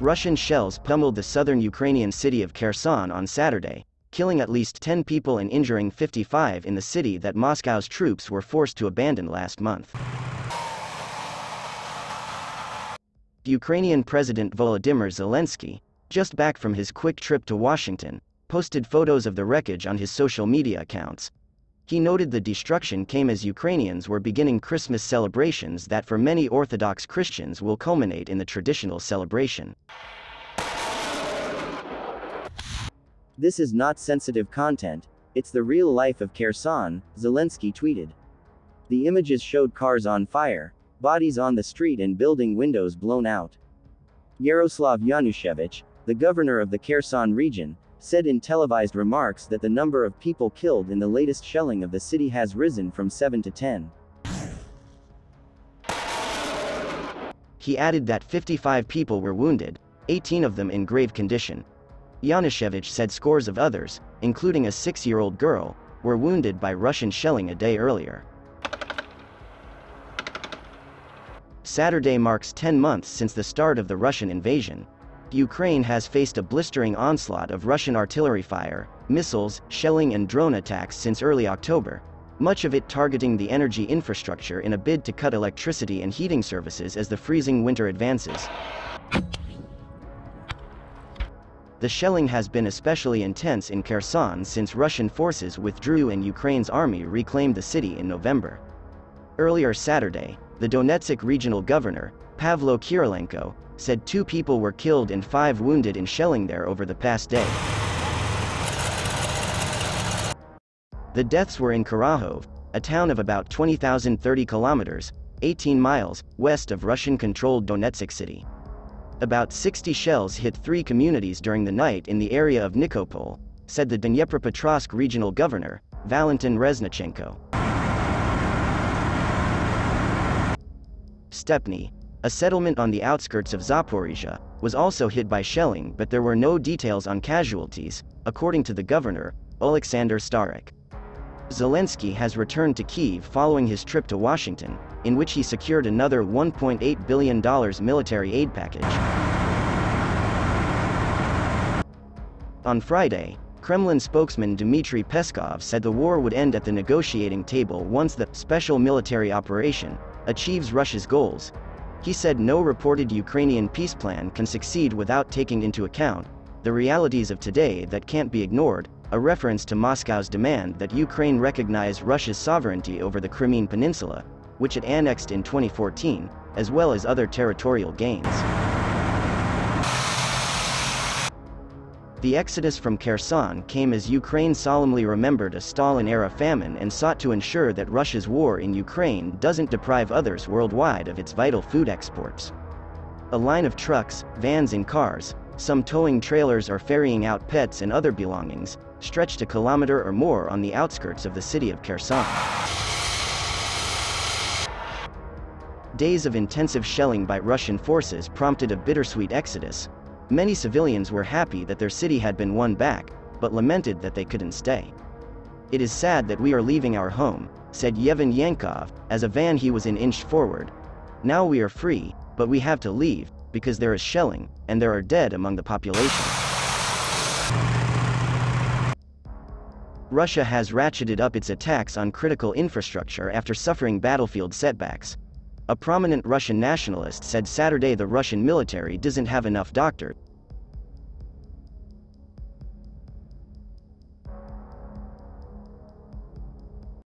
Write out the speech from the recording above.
Russian shells pummeled the southern Ukrainian city of Kherson on Saturday, killing at least 10 people and injuring 55 in the city that Moscow's troops were forced to abandon last month. Ukrainian President Volodymyr Zelensky, just back from his quick trip to Washington, posted photos of the wreckage on his social media accounts. He noted the destruction came as Ukrainians were beginning Christmas celebrations that for many Orthodox Christians will culminate in the traditional celebration. This is not sensitive content, it's the real life of Kherson, Zelensky tweeted. The images showed cars on fire, bodies on the street and building windows blown out. Yaroslav Yanushevich, the governor of the Kherson region, said in televised remarks that the number of people killed in the latest shelling of the city has risen from 7 to 10. He added that 55 people were wounded, 18 of them in grave condition. Yanushevich said scores of others, including a 6-year-old girl, were wounded by Russian shelling a day earlier. Saturday marks 10 months since the start of the Russian invasion. Ukraine has faced a blistering onslaught of Russian artillery fire, missiles, shelling and drone attacks since early October, much of it targeting the energy infrastructure in a bid to cut electricity and heating services as the freezing winter advances. The shelling has been especially intense in Kherson since Russian forces withdrew and Ukraine's army reclaimed the city in November. Earlier Saturday, the Donetsk regional governor, Pavlo Kyrylenko, said 2 people were killed and 5 wounded in shelling there over the past day. The deaths were in Kharahov, a town of about 20,030 kilometers, 18 miles, west of Russian-controlled Donetsk city. About 60 shells hit 3 communities during the night in the area of Nikopol, said the Dnipropetrovsk regional governor, Valentin Reznachenko. Stepny, a settlement on the outskirts of Zaporizhia, was also hit by shelling, but there were no details on casualties, according to the governor, Oleksandr Starik. Zelensky has returned to Kyiv following his trip to Washington, in which he secured another $1.8 billion military aid package. On Friday, Kremlin spokesman Dmitry Peskov said the war would end at the negotiating table once the special military operation achieves Russia's goals. He said no reported Ukrainian peace plan can succeed without taking into account the realities of today that can't be ignored, a reference to Moscow's demand that Ukraine recognize Russia's sovereignty over the Crimean Peninsula, which it annexed in 2014, as well as other territorial gains. The exodus from Kherson came as Ukraine solemnly remembered a Stalin-era famine and sought to ensure that Russia's war in Ukraine doesn't deprive others worldwide of its vital food exports. A line of trucks, vans and cars, some towing trailers or ferrying out pets and other belongings, stretched a kilometer or more on the outskirts of the city of Kherson. Days of intensive shelling by Russian forces prompted a bittersweet exodus. Many civilians were happy that their city had been won back, but lamented that they couldn't stay. "It is sad that we are leaving our home," said Yevhen Yankov, as a van he was in inched forward. "Now we are free, but we have to leave, because there is shelling, and there are dead among the population." Russia has ratcheted up its attacks on critical infrastructure after suffering battlefield setbacks. A prominent Russian nationalist said Saturday the Russian military doesn't have enough doctors,